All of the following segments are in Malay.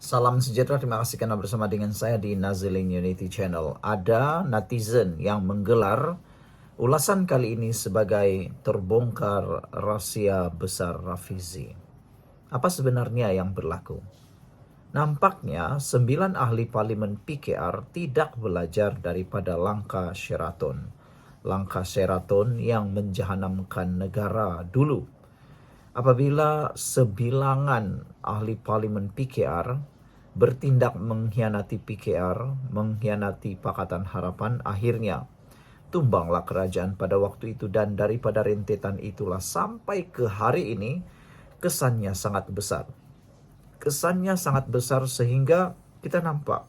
Salam sejahtera, terima kasih karena bersama dengan saya di Nazilin Unity Channel. Ada netizen yang menggelar ulasan kali ini sebagai terbongkar rahasia besar Rafizi. Apa sebenarnya yang berlaku? Nampaknya 9 ahli parlimen PKR tidak belajar daripada langkah Sheraton. Langkah Sheraton yang menjahanamkan negara dulu. Apabila sebilangan ahli parlimen PKR bertindak mengkhianati PKR, mengkhianati Pakatan Harapan, akhirnya tumbanglah kerajaan pada waktu itu, dan daripada rentetan itulah sampai ke hari ini kesannya sangat besar. Kesannya sangat besar sehingga kita nampak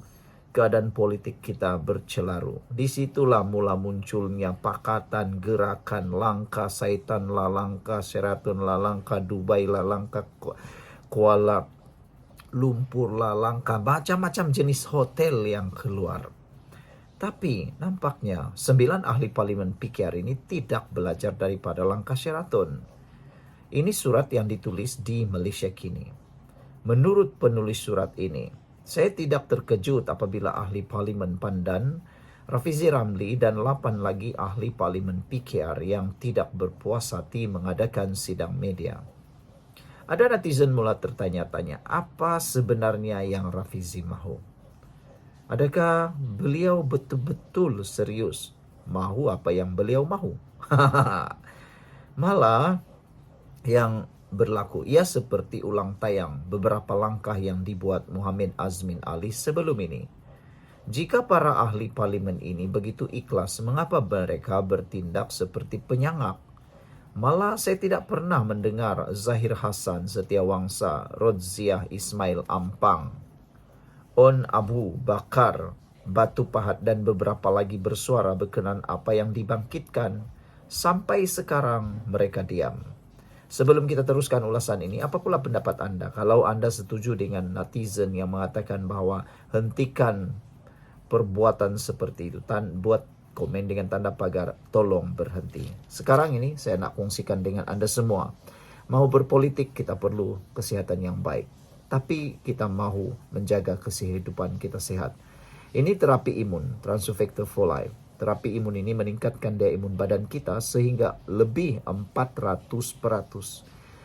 keadaan politik kita bercelaru. Disitulah mula munculnya pakatan, gerakan, langkah Saitan lah, langkah Sheraton lah, langkah Dubai lah, langkah Kuala Lumpur lah, langkah macam-macam jenis hotel yang keluar. Tapi nampaknya 9 ahli parlimen PKR ini tidak belajar daripada langkah Sheraton. Ini surat yang ditulis di Malaysia kini. Menurut penulis surat ini, saya tidak terkejut apabila ahli parlimen Pandan, Rafizi Ramli dan 8 lagi ahli parlimen PKR yang tidak berpuas hati mengadakan sidang media. Ada netizen mula tertanya-tanya, apa sebenarnya yang Rafizi mahu? Adakah beliau betul-betul serius mahu apa yang beliau mahu? Malah yang berlaku, ia seperti ulang tayang beberapa langkah yang dibuat Muhammad Azmin Ali sebelum ini. Jika para ahli parlimen ini begitu ikhlas, mengapa mereka bertindak seperti penyangak? Malah saya tidak pernah mendengar Zahir Hasan Setiawangsa, Rodziah Ismail Ampang, On Abu Bakar, Batu Pahat dan beberapa lagi bersuara berkenan apa yang dibangkitkan. Sampai sekarang mereka diam. Sebelum kita teruskan ulasan ini, apa pula pendapat Anda? Kalau Anda setuju dengan netizen yang mengatakan bahwa hentikan perbuatan seperti itu, buat komen dengan tanda pagar tolong berhenti. Sekarang ini saya nak kongsikan dengan Anda semua. Mau berpolitik kita perlu kesehatan yang baik. Tapi kita mahu menjaga kehidupan kita sehat. Ini terapi imun, Transufactor for Life. Terapi imun ini meningkatkan daya imun badan kita sehingga lebih 400%.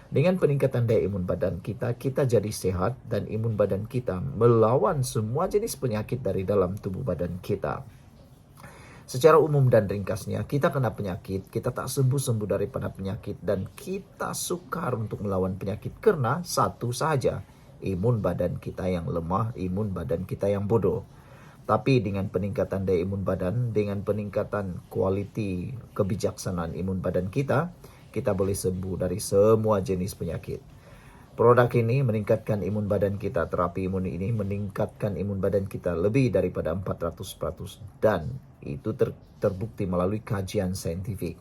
Dengan peningkatan daya imun badan kita, kita jadi sehat dan imun badan kita melawan semua jenis penyakit dari dalam tubuh badan kita. Secara umum dan ringkasnya, kita kena penyakit, kita tak sembuh-sembuh daripada penyakit, dan kita sukar untuk melawan penyakit karena satu saja, imun badan kita yang lemah, imun badan kita yang bodoh. Tapi dengan peningkatan daya imun badan, dengan peningkatan kualiti kebijaksanaan imun badan kita, kita boleh sembuh dari semua jenis penyakit. Produk ini meningkatkan imun badan kita, terapi imun ini meningkatkan imun badan kita lebih daripada 400%. Dan itu terbukti melalui kajian saintifik.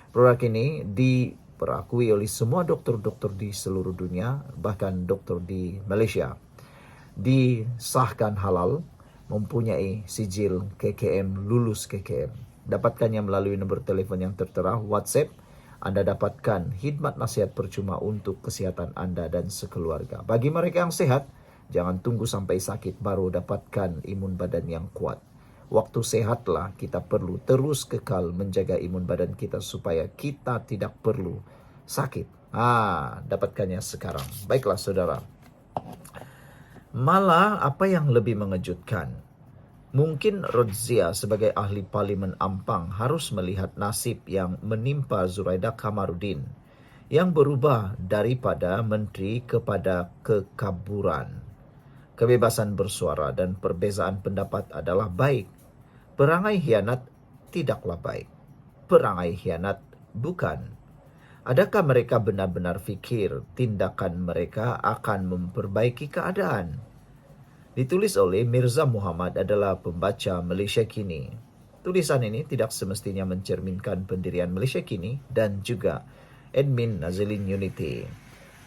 Produk ini diperakui oleh semua dokter-dokter di seluruh dunia, bahkan dokter di Malaysia. Disahkan halal, mempunyai sijil KKM, lulus KKM. Dapatkannya melalui nomor telefon yang tertera, WhatsApp. Anda dapatkan khidmat nasihat percuma untuk kesehatan Anda dan sekeluarga. Bagi mereka yang sehat, jangan tunggu sampai sakit baru dapatkan imun badan yang kuat. Waktu sehatlah kita perlu terus kekal menjaga imun badan kita supaya kita tidak perlu sakit. Dapatkannya sekarang. Baiklah saudara. Malah apa yang lebih mengejutkan, mungkin Rodziah sebagai ahli parlimen Ampang harus melihat nasib yang menimpa Zuraida Kamarudin yang berubah daripada menteri kepada kekaburan. Kebebasan bersuara dan perbezaan pendapat adalah baik. Perangai khianat tidaklah baik. Perangai khianat bukan. Adakah mereka benar-benar fikir tindakan mereka akan memperbaiki keadaan? Ditulis oleh Mirza Muhammad, adalah pembaca Malaysia Kini. Tulisan ini tidak semestinya mencerminkan pendirian Malaysia Kini dan juga admin Nazilin Unity.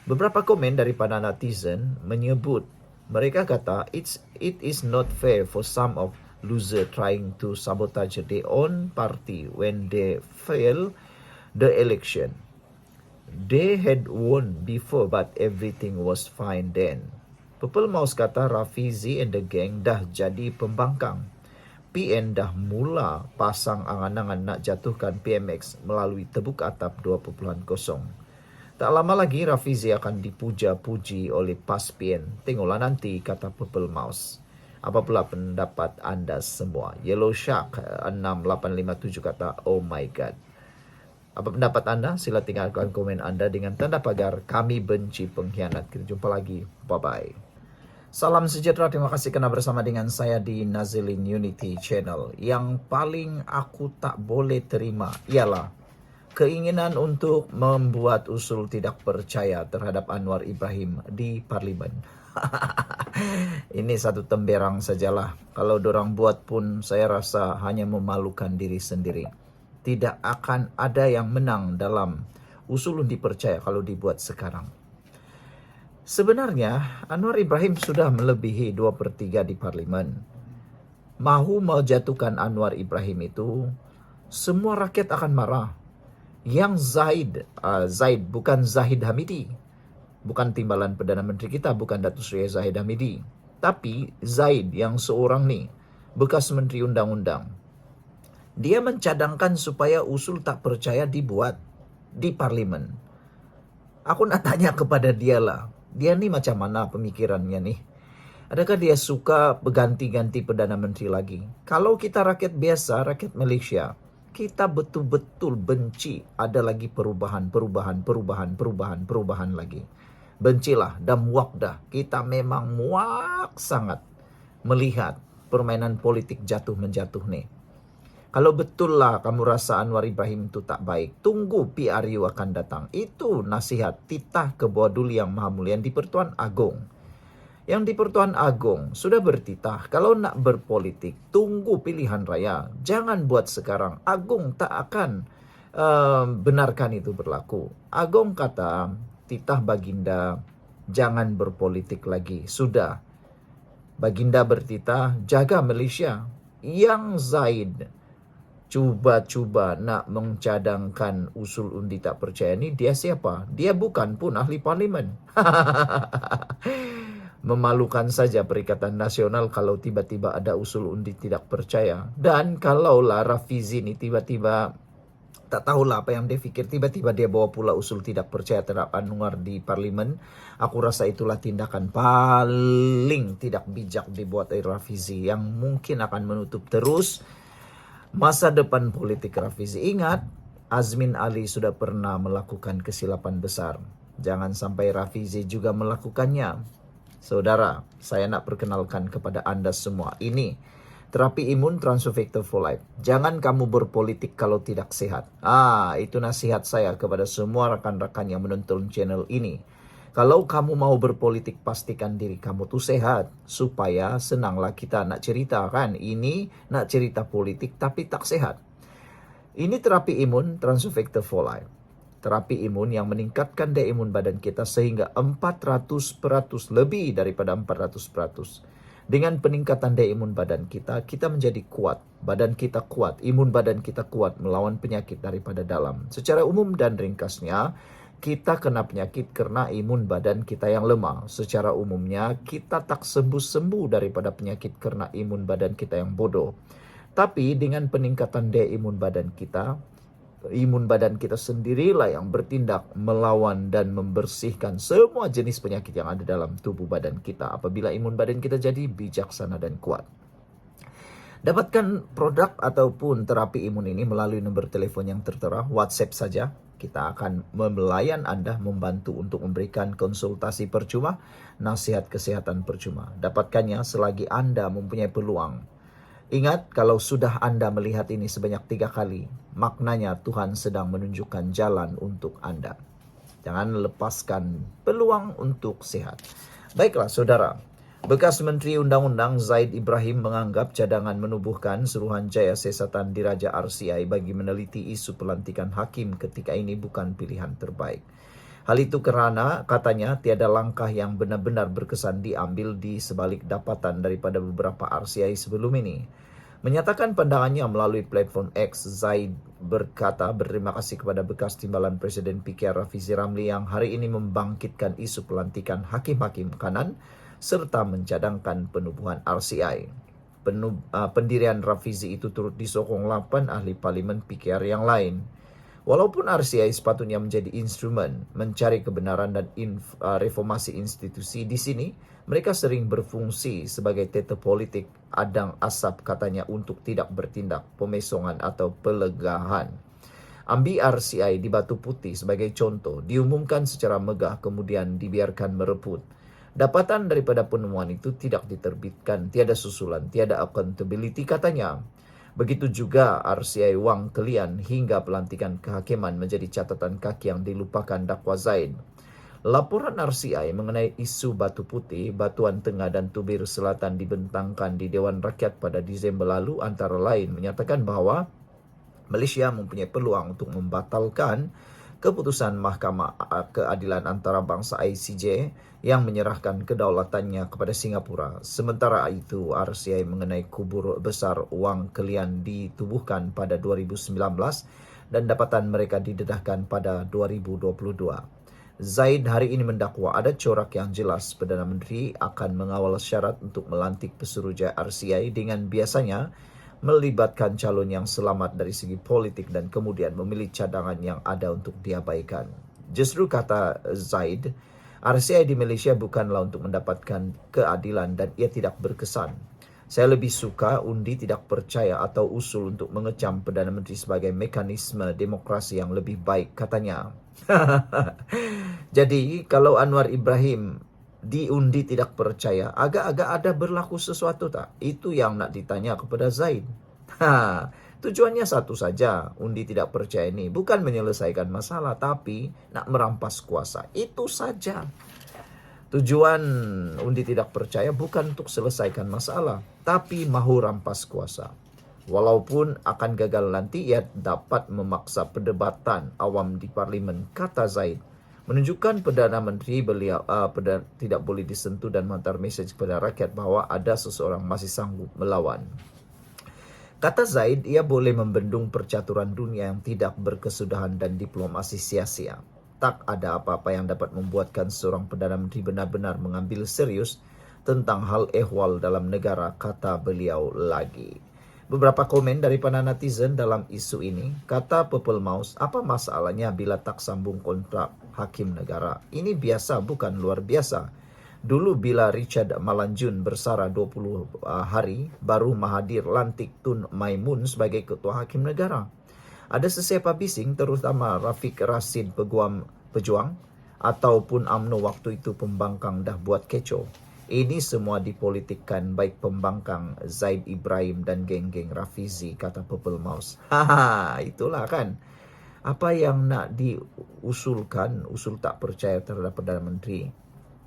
Beberapa komen daripada netizen menyebut, mereka kata it is not fair for some of loser trying to sabotage their own party when they fail the election. They had won before but everything was fine then. Pepel Maus kata Rafizi and the gang dah jadi pembangkang. PN dah mula pasang angan-angan nak jatuhkan PMX melalui tebuk atap 2.0. Tak lama lagi Rafizi akan dipuja-puji oleh PAS PN. Tengoklah nanti, kata Pepel Mouse. Apa pula pendapat anda semua? Yellow Shark 6857 kata, oh my god. Apa pendapat anda? Sila tinggalkan komen anda dengan tanda pagar kami benci pengkhianat. Kita jumpa lagi. Bye-bye. Salam sejahtera, terima kasih kerana bersama dengan saya di Nazilin Unity Channel. Yang paling aku tak boleh terima ialah keinginan untuk membuat usul tidak percaya terhadap Anwar Ibrahim di Parlimen. Ini satu temberang sajalah. Kalau dorang buat pun saya rasa hanya memalukan diri sendiri. Tidak akan ada yang menang dalam usul undi percaya kalau dibuat sekarang. Sebenarnya Anwar Ibrahim sudah melebihi 2/3 di Parlimen. Mahu menjatuhkan Anwar Ibrahim itu, semua rakyat akan marah. Yang Zaid bukan Zahid Hamidi. Bukan timbalan Perdana Menteri kita, bukan Datuk Seri Zahid Hamidi. Tapi Zaid yang seorang ni, bekas Menteri Undang-Undang. Dia mencadangkan supaya usul tak percaya dibuat di Parlimen. Aku nak tanya kepada dia lah. Dia ni macam mana pemikirannya ni? Adakah dia suka berganti-ganti Perdana Menteri lagi? Kalau kita rakyat biasa, rakyat Malaysia, kita betul-betul benci ada lagi perubahan lagi. Bencilah, dah muak dah. Kita memang muak sangat melihat permainan politik jatuh-menjatuh ni. Kalau betul lah kamu rasa Anwar Ibrahim itu tak baik, tunggu PRU akan datang. Itu nasihat titah ke bawah duli yang maha mulia yang di Pertuan Agong. Yang di Pertuan Agong sudah bertitah, kalau nak berpolitik, tunggu pilihan raya. Jangan buat sekarang. Agong tak akan benarkan itu berlaku. Agong kata, titah Baginda, jangan berpolitik lagi. Sudah. Baginda bertitah, jaga Malaysia. Yang Zaid cuba-cuba nak mencadangkan usul undi tak percaya ni, dia siapa? Dia bukan pun ahli parlimen. Memalukan saja Perikatan Nasional kalau tiba-tiba ada usul undi tidak percaya. Dan kalaulah Rafizi ni tiba-tiba, tak tahulah apa yang dia fikir, tiba-tiba dia bawa pula usul tidak percaya terhadap Anwar di Parlimen, aku rasa itulah tindakan paling tidak bijak dibuat oleh Rafizi yang mungkin akan menutup terus masa depan politik Rafizi. Ingat, Azmin Ali sudah pernah melakukan kesilapan besar. Jangan sampai Rafizi juga melakukannya. Saudara, saya nak perkenalkan kepada anda semua. Ini terapi imun Transovector for Life. Jangan kamu berpolitik kalau tidak sehat. Itu nasihat saya kepada semua rakan-rakan yang menonton channel ini. Kalau kamu mau berpolitik, pastikan diri kamu tuh sehat. Supaya senanglah kita nak cerita kan. Ini nak cerita politik tapi tak sehat. Ini terapi imun Transovector for Life. Terapi imun yang meningkatkan daya imun badan kita sehingga 400% lebih daripada 400%. Dengan peningkatan daya imun badan kita, kita menjadi kuat. Badan kita kuat, imun badan kita kuat melawan penyakit daripada dalam. Secara umum dan ringkasnya, kita kena penyakit kerana imun badan kita yang lemah. Secara umumnya, kita tak sembuh-sembuh daripada penyakit kerana imun badan kita yang bodoh. Tapi dengan peningkatan daya imun badan kita sendirilah yang bertindak melawan dan membersihkan semua jenis penyakit yang ada dalam tubuh badan kita. Apabila imun badan kita jadi bijaksana dan kuat. Dapatkan produk ataupun terapi imun ini melalui nombor telefon yang tertera, WhatsApp saja. Kita akan melayan anda, membantu untuk memberikan konsultasi percuma, nasihat kesihatan percuma. Dapatkannya selagi anda mempunyai peluang. Ingat, kalau sudah anda melihat ini sebanyak 3 kali, maknanya Tuhan sedang menunjukkan jalan untuk anda. Jangan lepaskan peluang untuk sehat. Baiklah saudara, bekas Menteri Undang-Undang Zaid Ibrahim menganggap cadangan menubuhkan Suruhanjaya Siasatan Diraja RCI bagi meneliti isu pelantikan hakim ketika ini bukan pilihan terbaik. Hal itu kerana katanya tiada langkah yang benar-benar berkesan diambil di sebalik dapatan daripada beberapa RCI sebelum ini. Menyatakan pandangannya melalui platform X, Zaid berkata berterima kasih kepada bekas timbalan Presiden PKR Rafizi Ramli yang hari ini membangkitkan isu pelantikan hakim-hakim kanan serta mencadangkan penubuhan RCI. Pendirian Rafizi itu turut disokong 8 ahli parlimen PKR yang lain. Walaupun RCI sepatutnya menjadi instrumen mencari kebenaran dan reformasi institusi, di sini mereka sering berfungsi sebagai teta politik adang asap katanya untuk tidak bertindak pemesongan atau pelegahan. Ambil RCI di Batu Putih sebagai contoh, diumumkan secara megah kemudian dibiarkan mereput. Dapatan daripada penemuan itu tidak diterbitkan, tiada susulan, tiada accountability katanya. Begitu juga RCI wang kelian hingga pelantikan kehakiman menjadi catatan kaki yang dilupakan dakwa Zaid. Laporan RCI mengenai isu Batu Putih, Batuan Tengah dan Tubir Selatan dibentangkan di Dewan Rakyat pada Disember lalu antara lain menyatakan bahawa Malaysia mempunyai peluang untuk membatalkan keputusan Mahkamah Keadilan Antarabangsa ICJ yang menyerahkan kedaulatannya kepada Singapura. Sementara itu, RCI mengenai kubur besar wang kelian ditubuhkan pada 2019 dan dapatan mereka didedahkan pada 2022. Zaid hari ini mendakwa ada corak yang jelas Perdana Menteri akan mengawal syarat untuk melantik pesuruhjaya RCI dengan biasanya melibatkan calon yang selamat dari segi politik dan kemudian memilih cadangan yang ada untuk diabaikan. Justru kata Zaid, RCI di Malaysia bukanlah untuk mendapatkan keadilan dan ia tidak berkesan. Saya lebih suka undi tidak percaya atau usul untuk mengecam Perdana Menteri sebagai mekanisme demokrasi yang lebih baik, katanya. Jadi, kalau Anwar Ibrahim diundi tidak percaya, agak-agak ada berlaku sesuatu tak? Itu yang nak ditanya kepada Zaid. Tujuannya satu saja, undi tidak percaya ini bukan menyelesaikan masalah, tapi nak merampas kuasa. Itu saja. Tujuan undi tidak percaya bukan untuk selesaikan masalah, tapi mahu rampas kuasa. Walaupun akan gagal nanti, ia dapat memaksa perdebatan awam di parlimen, kata Zaid. Menunjukkan Perdana Menteri beliau tidak boleh disentuh dan menghantar mesej kepada rakyat bahawa ada seseorang masih sanggup melawan. Kata Zaid, ia boleh membendung percaturan dunia yang tidak berkesudahan dan diplomasi sia-sia. Tak ada apa-apa yang dapat membuatkan seorang Perdana Menteri benar-benar mengambil serius tentang hal ehwal dalam negara, kata beliau lagi. Beberapa komen daripada netizen dalam isu ini, kata Purple Mouse, apa masalahnya bila tak sambung kontrak hakim negara? Ini biasa, bukan luar biasa. Dulu bila Richard Malanjun bersara 20 hari, baru Mahathir lantik Tun Maimun sebagai ketua hakim negara. Ada sesiapa bising, terutama Rafiq Rashid pejuang, ataupun UMNO waktu itu pembangkang dah buat kecoh. Ini semua dipolitikkan baik pembangkang Zaid Ibrahim dan geng-geng Rafizi, kata Purple Mouse. Itulah kan. Apa yang nak diusulkan, usul tak percaya terhadap Perdana Menteri.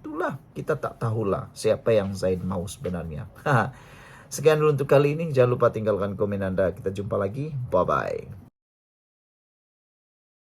Itulah, kita tak tahulah siapa yang Zaid mahu sebenarnya. Sekian dulu untuk kali ini. Jangan lupa tinggalkan komen anda. Kita jumpa lagi. Bye-bye.